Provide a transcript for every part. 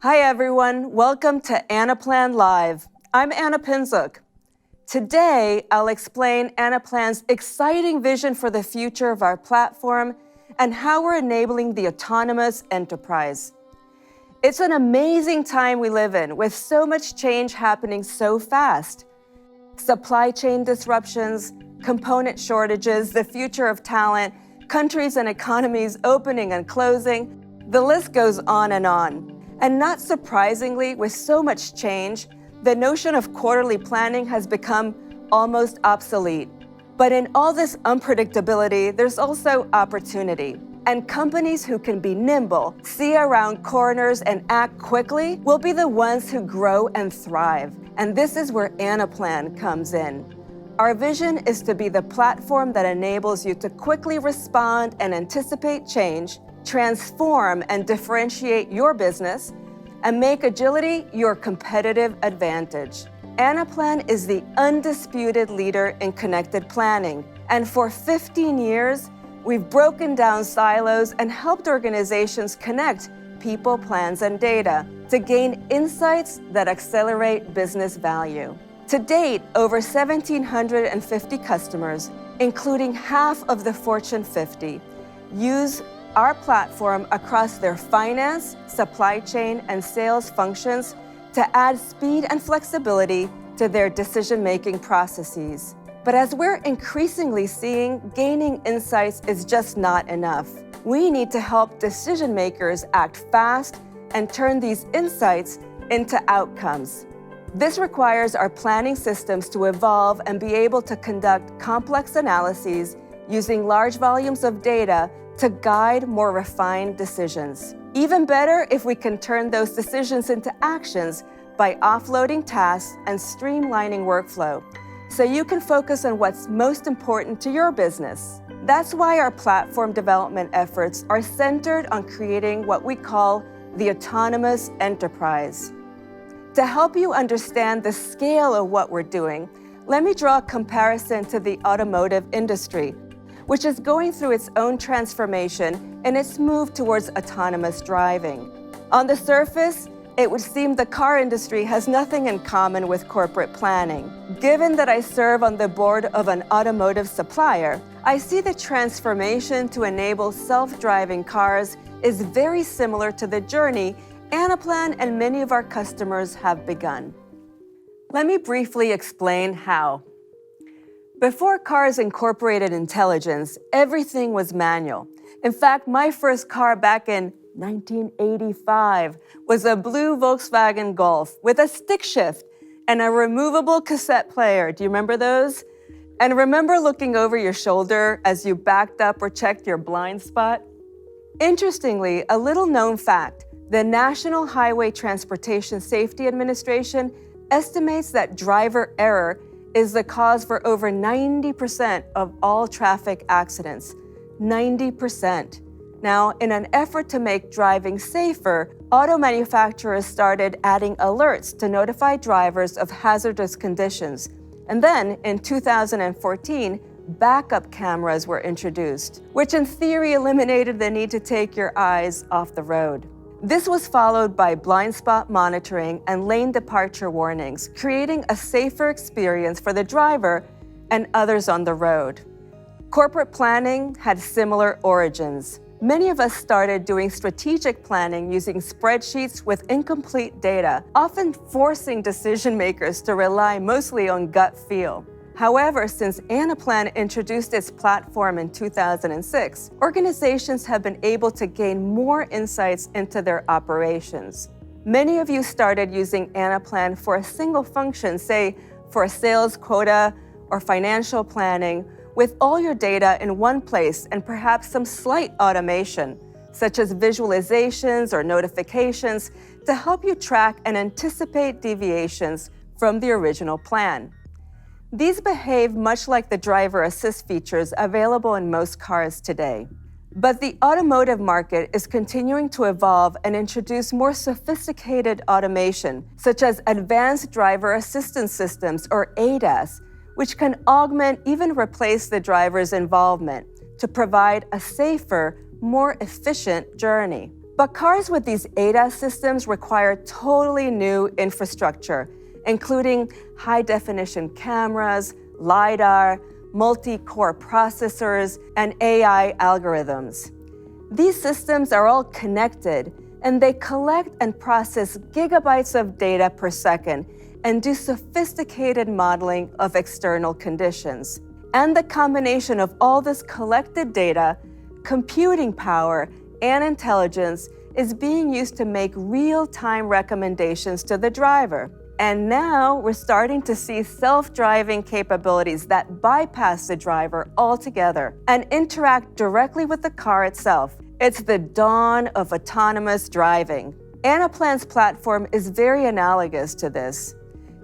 Hi everyone, welcome to Anaplan Live. I'm Anna Pinczuk. Today, I'll explain Anaplan's exciting vision for the future of our platform and how we're enabling the autonomous enterprise. It's an amazing time we live in, with so much change happening so fast. Supply chain disruptions, component shortages, the future of talent, countries and economies opening and closing, the list goes on. And not surprisingly, with so much change, the notion of quarterly planning has become almost obsolete. But in all this unpredictability, there's also opportunity. And companies who can be nimble, see around corners, and act quickly will be the ones who grow and thrive. And this is where Anaplan comes in. Our vision is to be the platform that enables you to quickly respond and anticipate change, transform and differentiate your business, and make agility your competitive advantage. Anaplan is the undisputed leader in connected planning. And for 15 years, we've broken down silos and helped organizations connect people, plans, and data to gain insights that accelerate business value. To date, over 1,750 customers, including half of the Fortune 50, use our platform across their finance, supply chain, and sales functions to add speed and flexibility to their decision-making processes. But as we're increasingly seeing, gaining insights is just not enough. We need to help decision makers act fast and turn these insights into outcomes. This requires our planning systems to evolve and be able to conduct complex analyses using large volumes of data to guide more refined decisions. Even better if we can turn those decisions into actions by offloading tasks and streamlining workflow, so you can focus on what's most important to your business. That's why our platform development efforts are centered on creating what we call the autonomous enterprise. To help you understand the scale of what we're doing, let me draw a comparison to the automotive industry, which is going through its own transformation in its move towards autonomous driving. On the surface, it would seem the car industry has nothing in common with corporate planning. Given that I serve on the board of an automotive supplier, I see the transformation to enable self-driving cars is very similar to the journey Anaplan and many of our customers have begun. Let me briefly explain how. Before cars incorporated intelligence, everything was manual. In fact, my first car back in 1985 was a blue Volkswagen Golf with a stick shift and a removable cassette player. Do you remember those? And remember looking over your shoulder as you backed up or checked your blind spot? Interestingly, a little known fact, the National Highway Transportation Safety Administration estimates that driver error is the cause for over 90% of all traffic accidents. 90%. Now, in an effort to make driving safer, auto manufacturers started adding alerts to notify drivers of hazardous conditions. And then, in 2014, backup cameras were introduced, which in theory eliminated the need to take your eyes off the road. This was followed by blind spot monitoring and lane departure warnings, creating a safer experience for the driver and others on the road. Corporate planning had similar origins. Many of us started doing strategic planning using spreadsheets with incomplete data, often forcing decision makers to rely mostly on gut feel. However, since Anaplan introduced its platform in 2006, organizations have been able to gain more insights into their operations. Many of you started using Anaplan for a single function, say for a sales quota or financial planning, with all your data in one place and perhaps some slight automation, such as visualizations or notifications, to help you track and anticipate deviations from the original plan. These behave much like the driver assist features available in most cars today. But the automotive market is continuing to evolve and introduce more sophisticated automation, such as advanced driver assistance systems, or ADAS, which can augment, even replace the driver's involvement to provide a safer, more efficient journey. But cars with these ADAS systems require totally new infrastructure, including high-definition cameras, LiDAR, multi-core processors, and AI algorithms. These systems are all connected, and they collect and process gigabytes of data per second and do sophisticated modeling of external conditions. And the combination of all this collected data, computing power, and intelligence is being used to make real-time recommendations to the driver. And now we're starting to see self-driving capabilities that bypass the driver altogether and interact directly with the car itself. It's the dawn of autonomous driving. Anaplan's platform is very analogous to this.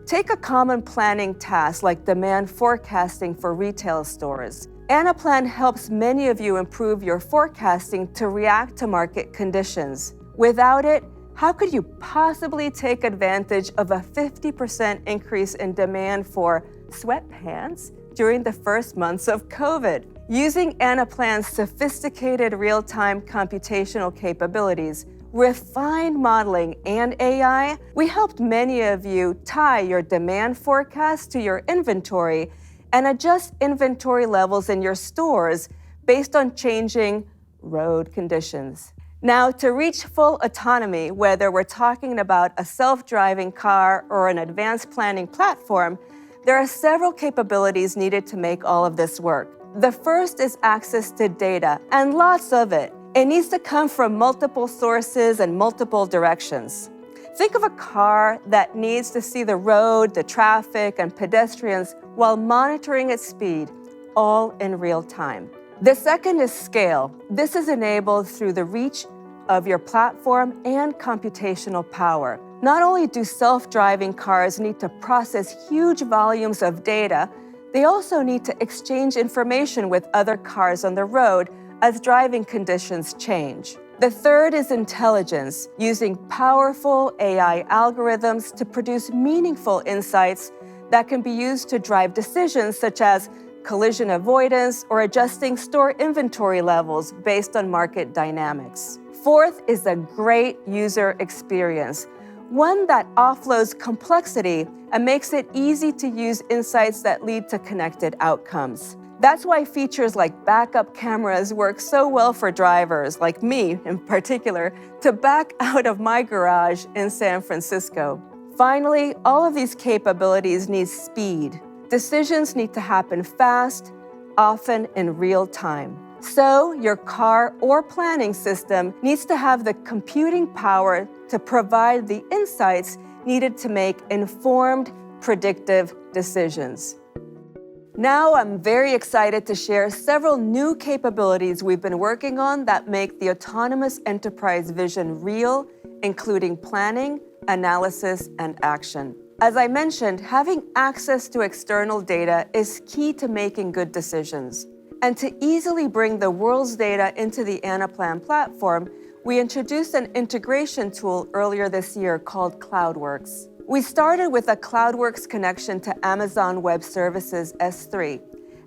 Take a common planning task like demand forecasting for retail stores. Anaplan helps many of you improve your forecasting to react to market conditions. Without it, how could you possibly take advantage of a 50% increase in demand for sweatpants during the first months of COVID? Using Anaplan's sophisticated real-time computational capabilities, refined modeling, and AI, we helped many of you tie your demand forecast to your inventory and adjust inventory levels in your stores based on changing road conditions. Now, to reach full autonomy, whether we're talking about a self-driving car or an advanced planning platform, there are several capabilities needed to make all of this work. The first is access to data, and lots of it. It needs to come from multiple sources and multiple directions. Think of a car that needs to see the road, the traffic, and pedestrians while monitoring its speed, all in real time. The second is scale. This is enabled through the reach of your platform and computational power. Not only do self-driving cars need to process huge volumes of data, they also need to exchange information with other cars on the road as driving conditions change. The third is intelligence, using powerful AI algorithms to produce meaningful insights that can be used to drive decisions such as collision avoidance or adjusting store inventory levels based on market dynamics. Fourth is a great user experience, one that offloads complexity and makes it easy to use insights that lead to connected outcomes. That's why features like backup cameras work so well for drivers, like me in particular, to back out of my garage in San Francisco. Finally, all of these capabilities need speed. Decisions need to happen fast, often in real time. So your car or planning system needs to have the computing power to provide the insights needed to make informed, predictive decisions. Now I'm very excited to share several new capabilities we've been working on that make the autonomous enterprise vision real, including planning, analysis, and action. As I mentioned, having access to external data is key to making good decisions. And to easily bring the world's data into the Anaplan platform, we introduced an integration tool earlier this year called CloudWorks. We started with a CloudWorks connection to Amazon Web Services S3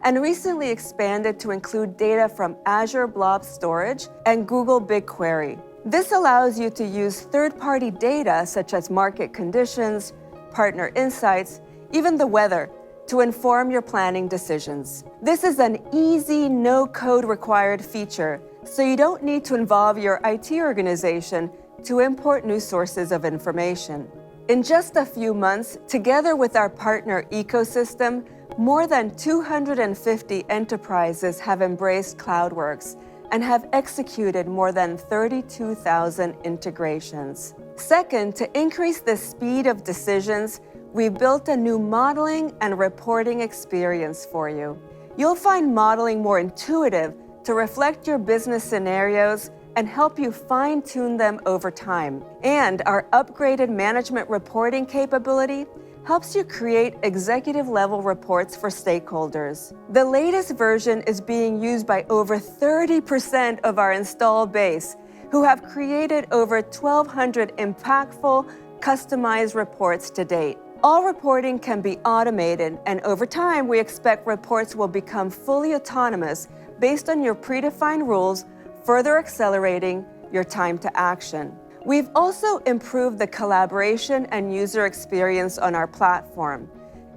and recently expanded to include data from Azure Blob Storage and Google BigQuery. This allows you to use third-party data such as market conditions, partner insights, even the weather, to inform your planning decisions. This is an easy, no-code required feature, so you don't need to involve your IT organization to import new sources of information. In just a few months, together with our partner ecosystem, more than 250 enterprises have embraced CloudWorks and have executed more than 32,000 integrations. Second, to increase the speed of decisions, we built a new modeling and reporting experience for you. You'll find modeling more intuitive to reflect your business scenarios and help you fine-tune them over time. And our upgraded management reporting capability helps you create executive-level reports for stakeholders. The latest version is being used by over 30% of our installed base, who have created over 1,200 impactful, customized reports to date. All reporting can be automated, and over time, we expect reports will become fully autonomous based on your predefined rules, further accelerating your time to action. We've also improved the collaboration and user experience on our platform.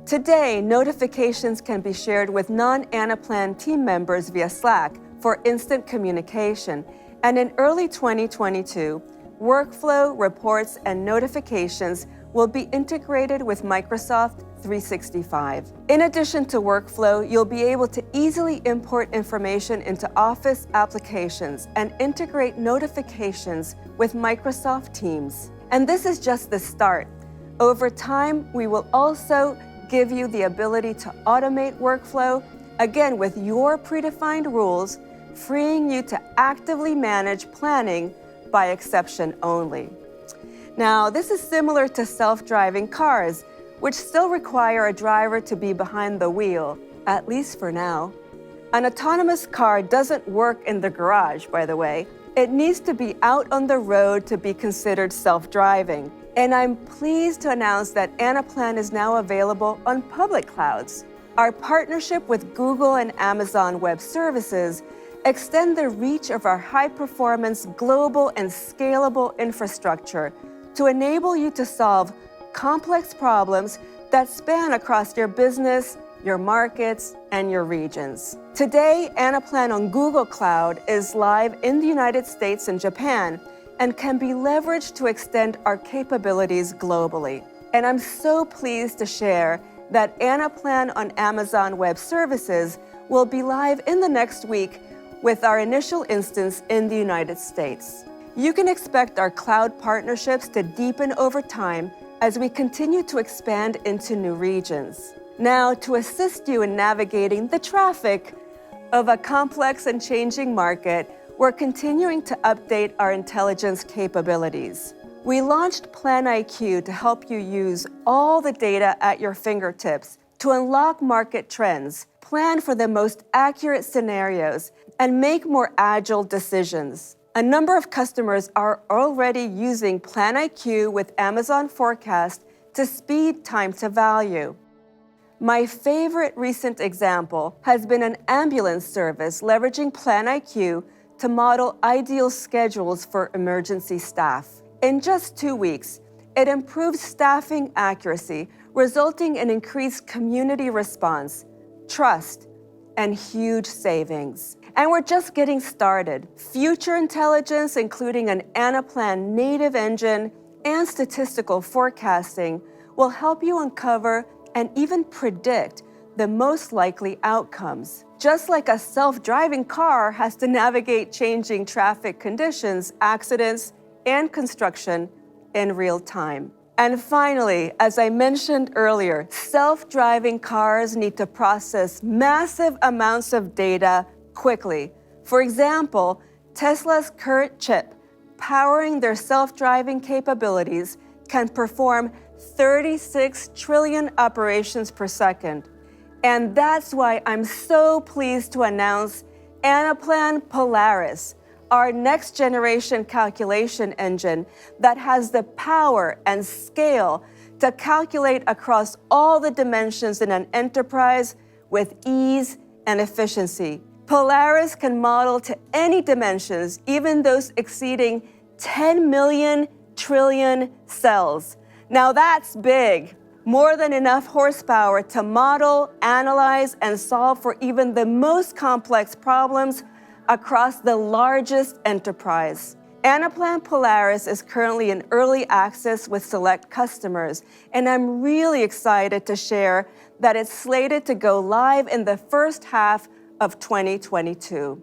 Today, notifications can be shared with non-Anaplan team members via Slack for instant communication. And in early 2022, workflow, reports, and notifications will be integrated with Microsoft 365. In addition to workflow, you'll be able to easily import information into Office applications and integrate notifications with Microsoft Teams. And this is just the start. Over time, we will also give you the ability to automate workflow, again with your predefined rules, freeing you to actively manage planning by exception only. Now, this is similar to self-driving cars, which still require a driver to be behind the wheel, at least for now. An autonomous car doesn't work in the garage, by the way. It needs to be out on the road to be considered self-driving. And I'm pleased to announce that Anaplan is now available on public clouds. Our partnership with Google and Amazon Web Services extend the reach of our high-performance global and scalable infrastructure to enable you to solve complex problems that span across your business, your markets, and your regions. Today, Anaplan on Google Cloud is live in the United States and Japan and can be leveraged to extend our capabilities globally. And I'm so pleased to share that Anaplan on Amazon Web Services will be live in the next week with our initial instance in the United States. You can expect our cloud partnerships to deepen over time as we continue to expand into new regions. Now, to assist you in navigating the traffic of a complex and changing market, we're continuing to update our intelligence capabilities. We launched Plan IQ to help you use all the data at your fingertips to unlock market trends, plan for the most accurate scenarios, and make more agile decisions. A number of customers are already using Plan IQ with Amazon Forecast to speed time to value. My favorite recent example has been an ambulance service leveraging Plan IQ to model ideal schedules for emergency staff. In just 2 weeks, it improved staffing accuracy, resulting in increased community response, trust, and huge savings. And we're just getting started. Future intelligence, including an Anaplan native engine and statistical forecasting, will help you uncover and even predict the most likely outcomes. Just like a self-driving car has to navigate changing traffic conditions, accidents, and construction in real time. And finally, as I mentioned earlier, self-driving cars need to process massive amounts of data quickly. For example, Tesla's current chip, powering their self-driving capabilities, can perform 36 trillion operations per second. And that's why I'm so pleased to announce Anaplan Polaris, our next generation calculation engine that has the power and scale to calculate across all the dimensions in an enterprise with ease and efficiency. Polaris can model to any dimensions, even those exceeding 10 million trillion cells. Now that's big. More than enough horsepower to model, analyze, and solve for even the most complex problems across the largest enterprise. Anaplan Polaris is currently in early access with select customers, and I'm really excited to share that it's slated to go live in the first half of 2022.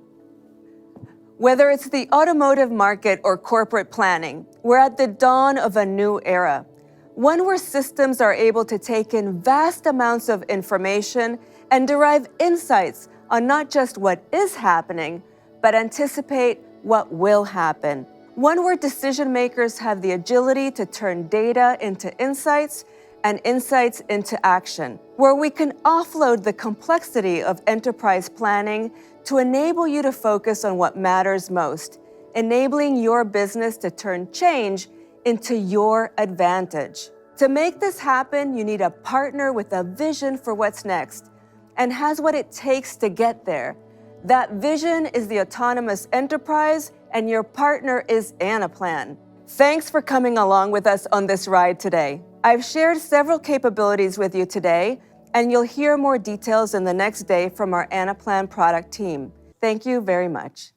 Whether it's the automotive market or corporate planning, we're at the dawn of a new era. One where systems are able to take in vast amounts of information and derive insights on not just what is happening, but anticipate what will happen. One where decision makers have the agility to turn data into insights and insights into action. Where we can offload the complexity of enterprise planning to enable you to focus on what matters most, enabling your business to turn change into your advantage. To make this happen, you need a partner with a vision for what's next and has what it takes to get there. That vision is the autonomous enterprise, and your partner is Anaplan. Thanks for coming along with us on this ride today. I've shared several capabilities with you today, and you'll hear more details in the next day from our Anaplan product team. Thank you very much.